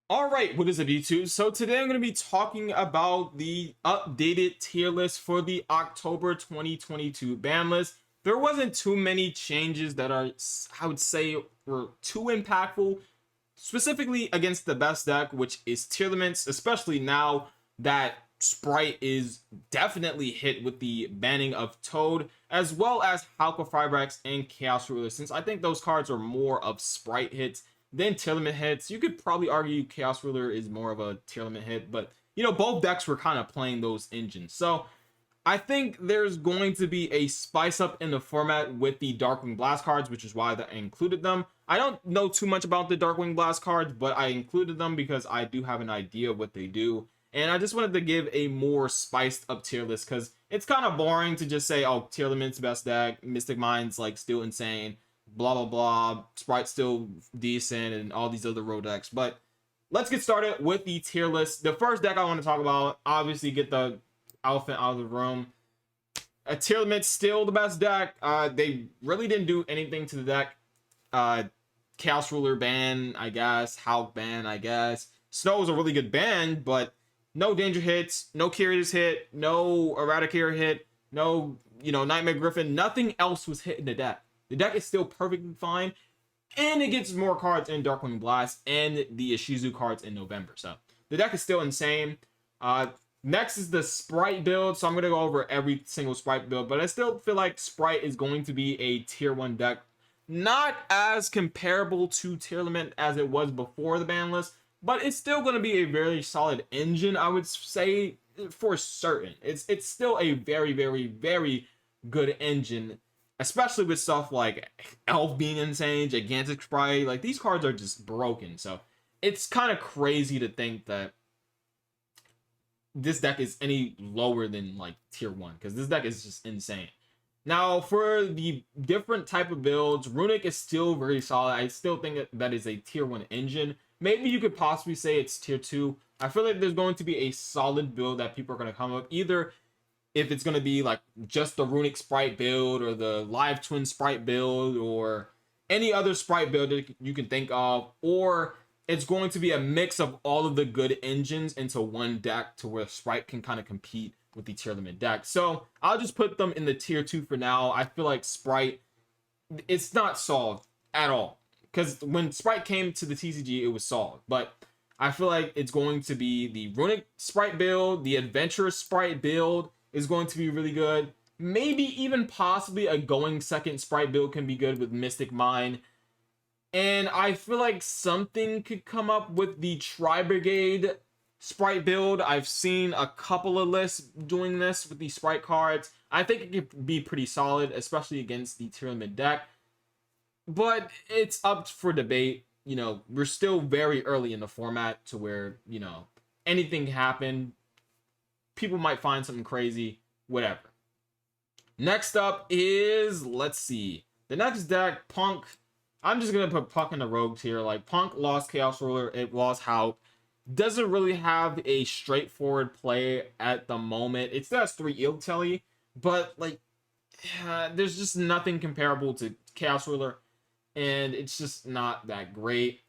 All right, what is up, YouTube? So today I'm going to be talking about the updated tier list for the October 2022 ban list. There wasn't too many changes that I would say, were too impactful, specifically against the best deck, which is Tierlist, especially now that Sprite is definitely hit with the banning of Toad, as well as Halka Firebrax and Chaos Ruler, since I think those cards are more of Sprite hits then tier limit hits. You could probably argue Chaos Ruler is more of a tier limit hit, but both decks were kind of playing those engines. So I think there's going to be a spice up in the format with the Darkwing Blast cards, which is why I included them. I don't know too much about the Darkwing Blast cards, but I included them because I do have an idea of what they do. And I just wanted to give a more spiced up tier list because it's kind of boring to just say, oh, tier limit's best deck, Mystic Mind's like still insane, blah blah blah, Sprite's still decent, and all these other road decks. But let's get started with the tier list. The first deck I want to talk about, obviously get the elephant out of the room. A tier limit's still the best deck. They really didn't do anything to the deck. Chaos Ruler ban, I guess. Hulk ban, I guess. Snow is a really good ban, but no danger hits, no Curious hit, no Eradicator hit, no Nightmare Griffin. Nothing else was hit in the deck. The deck is still perfectly fine, and it gets more cards in Darkwing Blast and the Ishizu cards in November. So the deck is still insane. Next is the Sprite build. So I'm going to go over every single Sprite build, but I still feel like Sprite is going to be a tier 1 deck. Not as comparable to tier limit as it was before the ban list, but it's still going to be a very solid engine, I would say, for certain. It's still a very, very, very good engine, especially with stuff like Elf being insane, Gigantic Sprite. Like, these cards are just broken. So it's kind of crazy to think that this deck is any lower than like tier 1, because this deck is just insane. Now, for the different type of builds, Runic is still very solid. I still think that is a tier 1 engine. Maybe you could possibly say it's tier 2. I feel like there's going to be a solid build that people are going to come up, either if it's going to be like just the Runic Sprite build or the Live Twin Sprite build or any other Sprite build that you can think of, or it's going to be a mix of all of the good engines into one deck to where Sprite can kind of compete with the tier limit deck. So I'll just put them in the tier 2 for now. I feel like Sprite, it's not solved at all, because when Sprite came to the TCG, it was solved, but I feel like it's going to be the Runic Sprite build, the Adventurous Sprite build is going to be really good. Maybe even possibly a going second Sprite build can be good with Mystic Mind. And I feel like something could come up with the Tri-Brigade Sprite build. I've seen a couple of lists doing this with the Sprite cards. I think it could be pretty solid, especially against the tier limit deck. But it's up for debate. We're still very early in the format to where, anything can happen. People might find something crazy, whatever. Next up is, let's see, the next deck, Punk. I'm just gonna put Punk in the rogues here. Like, Punk lost Chaos Ruler, it lost Hulk. Doesn't really have a straightforward play at the moment. It still has 3 Eel Telly, but like, there's just nothing comparable to Chaos Ruler, and it's just not that great.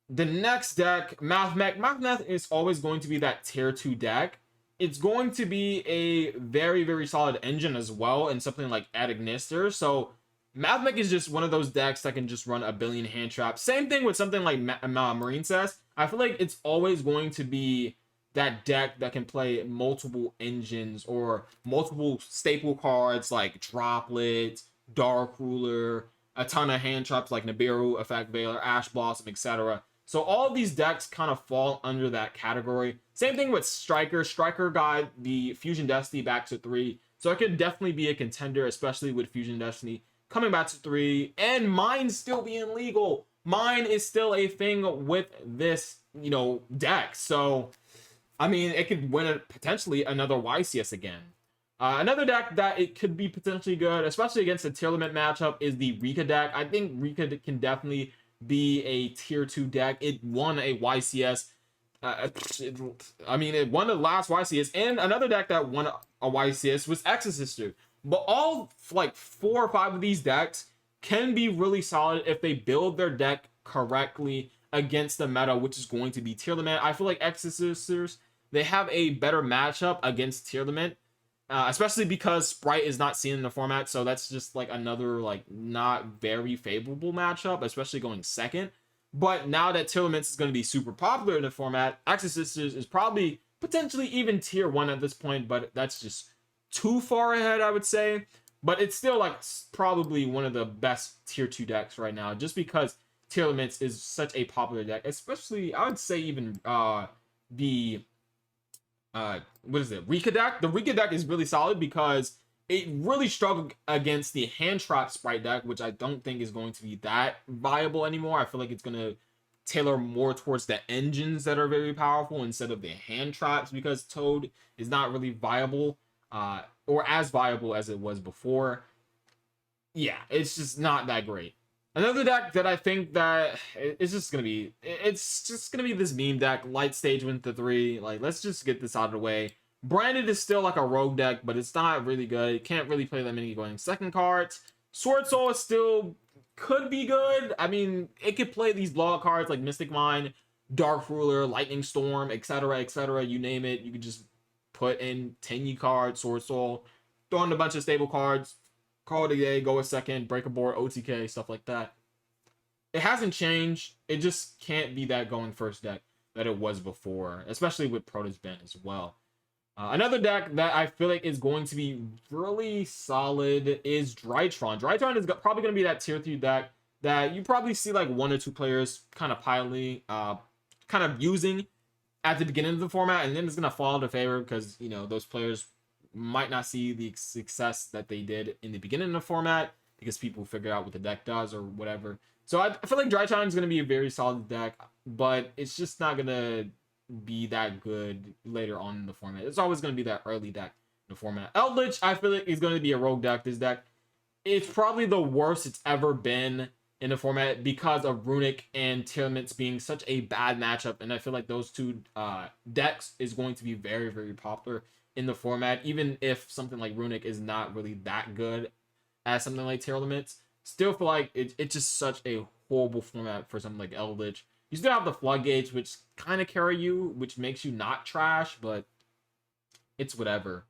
The next deck, Mathmech. Mathmech is always going to be that tier 2 deck. It's going to be a very, very solid engine as well, and something like Adagnister. So Mathmech is just one of those decks that can just run a billion hand traps. Same thing with something like Marine Sass. I feel like it's always going to be that deck that can play multiple engines or multiple staple cards like Droplet, Dark Ruler, a ton of hand traps like Nibiru, Effect Veiler, Ash Blossom, etc. So all of these decks kind of fall under that category. Same thing with Striker. Striker got the Fusion Destiny back to 3. So it could definitely be a contender, especially with Fusion Destiny coming back to 3. And Mine still being legal. Mine is still a thing with this, deck. So, I mean, it could win potentially another YCS again. Another deck that it could be potentially good, especially against a tier limit matchup, is the Rika deck. I think Rika can definitely be a tier 2 deck. It won a YCS. It won the last YCS, and another deck that won a YCS was Exorcister. But all like 4 or 5 of these decks can be really solid if they build their deck correctly against the meta, which is going to be Tierlist. I feel like Exorcisters, they have a better matchup against Tierlist, especially because Sprite is not seen in the format, so that's just like another like not very favorable matchup, especially going second. But now that Tierlist is going to be super popular in the format, Exorcisters is probably potentially even tier 1 at this point, but that's just too far ahead, I would say. But it's still like probably one of the best tier 2 decks right now, just because Tierlist is such a popular deck, especially I would say even the what is it, Rika deck. The Rika deck is really solid because it really struggled against the hand trap Sprite deck, which I don't think is going to be that viable anymore. I feel like it's going to tailor more towards the engines that are very powerful instead of the hand traps, because Toad is not really viable or as viable as it was before. Yeah, it's just not that great. Another deck that I think that it's just gonna be this meme deck, Light Stage Wind to 3. Like, let's just get this out of the way. Branded is still like a rogue deck, but it's not really good. It can't really play that many going second cards. Sword Soul is still could be good. I mean, it could play these blowout cards like Mystic Mine, Dark Ruler, Lightning Storm, etc., etc. You name it. You could just put in 10 cards, Sword Soul, throw in a bunch of stable cards, call it a day, go a second, break a board, OTK, stuff like that. It hasn't changed. It just can't be that going first deck that it was before, especially with Protoss Ben as well. Another deck that I feel like is going to be really solid is Drytron. Drytron is probably going to be that tier 3 deck that you probably see like 1 or 2 players kind of piling, kind of using at the beginning of the format, and then it's going to fall into favor because, you know, those players might not see the success that they did in the beginning of the format because people figure out what the deck does or whatever. So I feel like Drytron is going to be a very solid deck, but it's just not going to be that good later on in the format. It's always going to be that early deck in the format. Eldritch, I feel like, is going to be a rogue deck. This deck, it's probably the worst it's ever been in the format because of Runic and Tierlist being such a bad matchup, and I feel like those two decks is going to be very, very popular in the format, even if something like Runic is not really that good as something like Tierlist. Still feel like it's just such a horrible format for something like Eldritch. You still have the Floodgates, which kind of carry you, which makes you not trash, but it's whatever.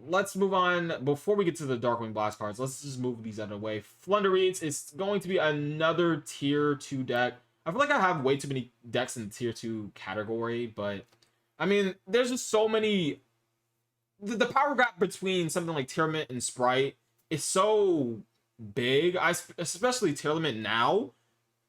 Let's move on. Before we get to the Darkwing Blast cards, let's just move these out of the way. Flundereats is going to be another tier 2 deck. I feel like I have way too many decks in the tier 2 category, but I mean, there's just so many. The power gap between something like Tierlist and Sprite is so big, especially Tierlist now,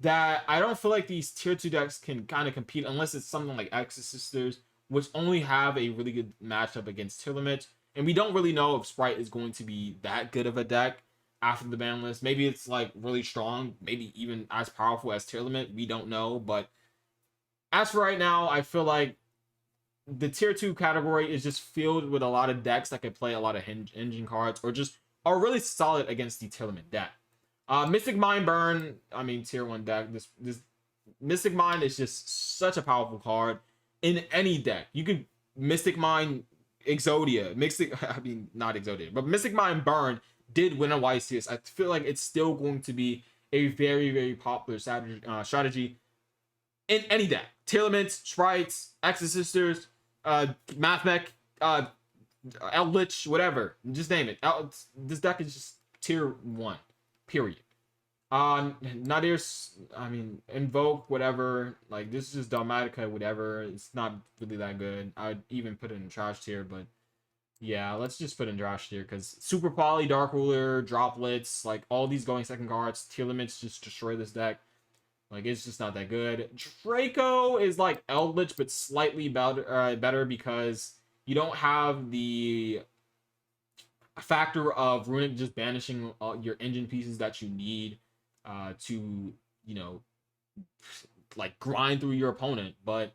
that I don't feel like these tier 2 decks can kind of compete unless it's something like Exorcisters, which only have a really good matchup against Tierlist. And we don't really know if Sprite is going to be that good of a deck after the ban list. Maybe it's like really strong, maybe even as powerful as Tierlist. We don't know. But as for right now, I feel like the tier 2 category is just filled with a lot of decks that can play a lot of engine cards or just are really solid against the Tierlist deck. Mystic Mine Burn, I mean, tier 1 deck. This Mystic Mine is just such a powerful card in any deck. You can Mystic Mine Exodia, not Exodia, but Mystic Mine Burn did win a YCS. I feel like it's still going to be a very, very popular strategy in any deck. Tierlist, Sprites, Exorcisters, Mathmech, Eldritch, whatever. Just name it. This deck is just tier 1. Period. Nadir's, I mean, Invoke, whatever. Like, this is just Dogmatica, whatever. It's not really that good. I'd even put it in trash tier, but yeah, let's just put it in trash tier because Super Poly, Dark Ruler, Droplets, like all these going second cards, Tierlist just destroy this deck. Like, it's just not that good. Draco is like Eldritch, but slightly better because you don't have the factor of Runic just banishing your engine pieces that you need to, you know, like grind through your opponent. But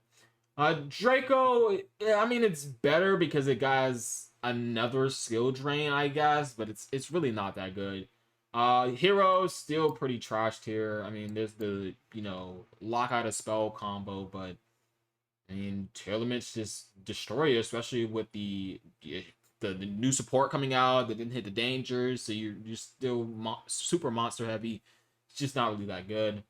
Draco, I mean, it's better because it has another skill drain, I guess, but it's really not that good. Hero still pretty trashed here. I mean, there's the, you know, lock out a spell combo, but I mean, Tierlist just destroy you, especially with the new support coming out that didn't hit the dangers, so you're still super monster heavy. It's just not really that good.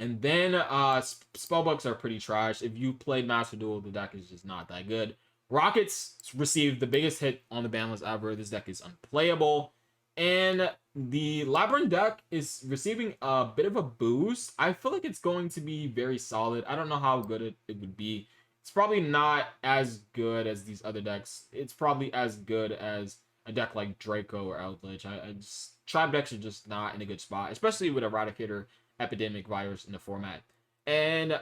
And then spellbooks are pretty trash. If you played Master Duel, the deck is just not that good. Rockets received the biggest hit on the ban list ever. This deck is unplayable. And the Labyrinth deck is receiving a bit of a boost. I feel like it's going to be very solid. I don't know how good it would be. It's probably not as good as these other decks. It's probably as good as a deck like Draco or Eldritch. I just Tribe decks are just not in a good spot, especially with Eradicator Epidemic Virus in the format. And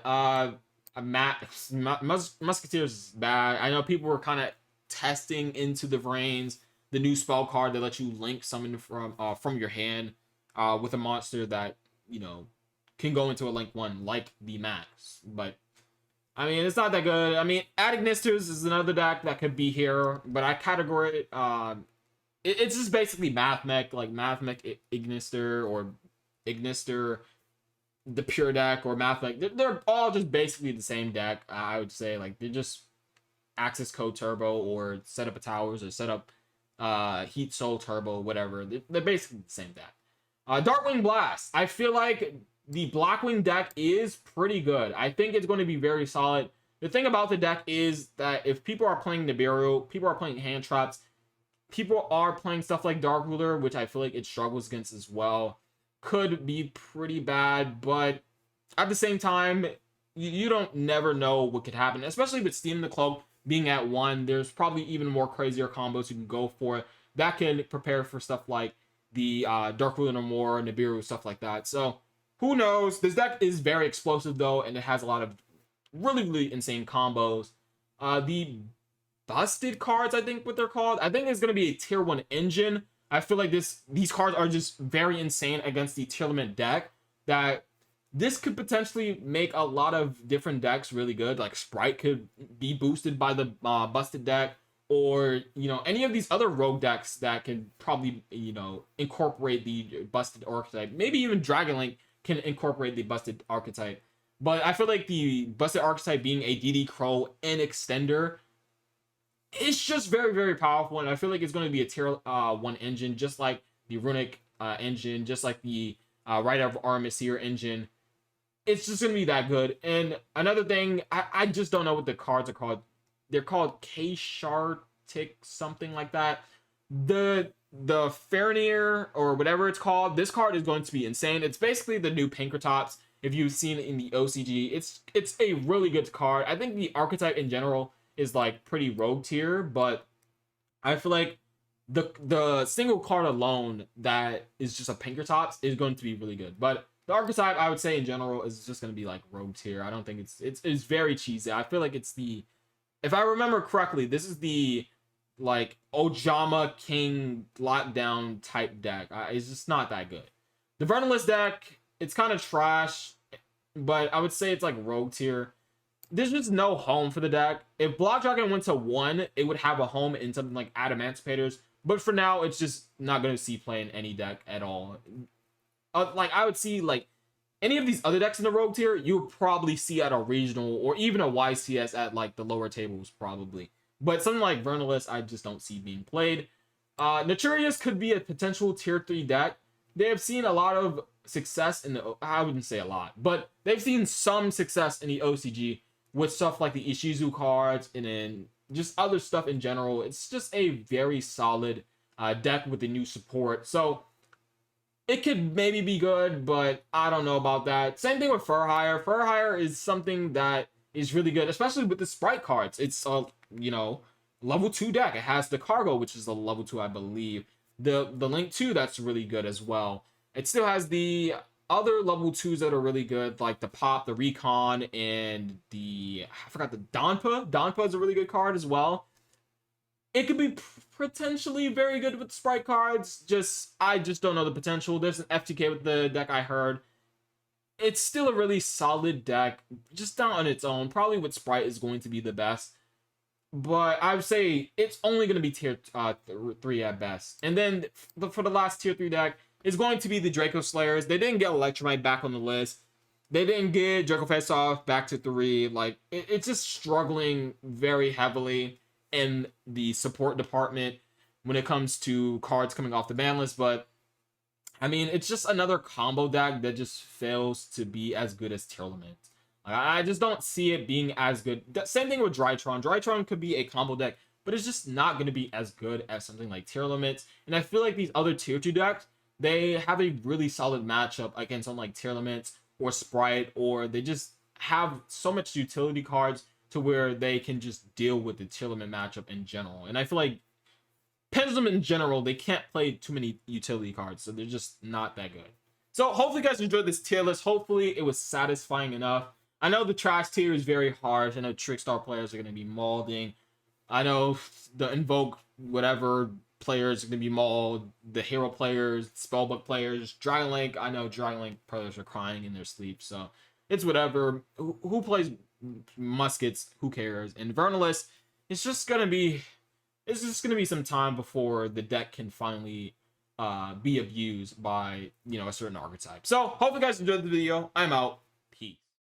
Musketeers is bad. I know people were kind of testing into the Vrains, the new spell card that lets you link summon from your hand with a monster that, you know, can go into a link one like the Max. But I mean, it's not that good. I mean, Adignisters is another deck that could be here, but I categorize it. It's just basically Mathmech, like Mathmech Ignister or Ignister, the pure deck, or Mathmech. They're all just basically the same deck. I would say, like, they're just Access Code Turbo or set up a Towers or set up Heat Soul Turbo, whatever. They're basically the same deck. Darkwing Blast. I feel like the Blackwing deck is pretty good. I think it's going to be very solid. The thing about the deck is that if people are playing Nibiru, people are playing hand traps, people are playing stuff like Dark Ruler, which I feel like it struggles against as well, could be pretty bad. But at the same time, you don't never know what could happen, especially with Steam the Cloak being at 1. There's probably even more crazier combos you can go for that can prepare for stuff like the Dark Ruler no more, Nibiru, stuff like that. So who knows? This deck is very explosive though, and it has a lot of really insane combos. The busted cards, I think what they're called, I think it's going to be a tier 1 engine. I feel like these cards are just very insane against the tier limit deck, that this could potentially make a lot of different decks really good. Like Sprite could be boosted by the busted deck, or, you know, any of these other rogue decks that can probably, you know, incorporate the busted archetype. Maybe even Dragon Link can incorporate the busted archetype. But I feel like the busted archetype being a DD Crow and extender, it's just very powerful, and I feel like it's going to be a tier 1 engine, just like the Runic engine, just like the Rider of Armistier engine. It's just going to be that good. And another thing, I just don't know what the cards are called. They're called K-Shartic, something like that. The Fernier, or whatever it's called, this card is going to be insane. It's basically the new Pinkertops. If you've seen it in the OCG, it's a really good card. I think the archetype in general is like pretty rogue tier, but I feel like the single card alone that is just a Pinkertops is going to be really good. But the archetype, I would say in general, is just going to be like rogue tier. I don't think it's very cheesy. I feel like it's the, if I remember correctly, this is the like Ojama King lockdown type deck. It's just not that good. The Vernalist deck, it's kind of trash, but I would say it's like rogue tier. There's just no home for the deck. If Block Dragon went to 1, it would have a home in something like Adamanticators. But for now, it's just not going to see play in any deck at all. Like, I would see, like, any of these other decks in the Rogue tier, you would probably see at a regional or even a YCS at, like, the lower tables, probably. But something like Vernalist, I just don't see being played. Naturius could be a potential tier 3 deck. They have seen a lot of success in the, I wouldn't say a lot, but they've seen some success in the OCG with stuff like the Ishizu cards and then just other stuff in general. It's just a very solid deck with the new support. So it could maybe be good, but I don't know about that. Same thing with Furhire. Furhire is something that is really good, especially with the Sprite cards. It's a, you know, level 2 deck. It has the Cargo, which is a level 2, I believe. The Link 2, that's really good as well. It still has the other level 2s that are really good, like the Pop, the Recon, and the, I forgot, the Donpa. Donpa is a really good card as well. It could be potentially very good with Sprite cards. I just don't know the potential. There's an FTK with the deck, I heard. It's still a really solid deck, just not on its own. Probably with Sprite is going to be the best. But I would say it's only going to be tier 3 at best. And then for the last tier 3 deck, it's going to be the Draco Slayers. They didn't get Electromite back on the list. They didn't get Draco Face-Off back to 3. Like, it's just struggling very heavily in the support department when it comes to cards coming off the ban list. But I mean, it's just another combo deck that just fails to be as good as Tearlament. I just don't see it being as good. The same thing with Drytron. Drytron could be a combo deck, but it's just not going to be as good as something like Tearlament. And I feel like these other tier 2 decks, they have a really solid matchup against something like Tearlament or Sprite, or they just have so much utility cards to where they can just deal with the Tearlament matchup in general. And I feel like Pendulum in general, they can't play too many utility cards, so they're just not that good. So hopefully you guys enjoyed this tier list. Hopefully it was satisfying enough. I know the trash tier is very harsh. I know Trickstar players are going to be molding. I know the Invoke whatever players are going to be mauled. The hero players, Spellbook players, Dragon Link. I know Dragon Link players are crying in their sleep, so it's whatever. Who plays Muskets? Who cares? And Vernalist, it's just going to be some time before the deck can finally be abused by a certain archetype. So hopefully you guys enjoyed the video. I'm out.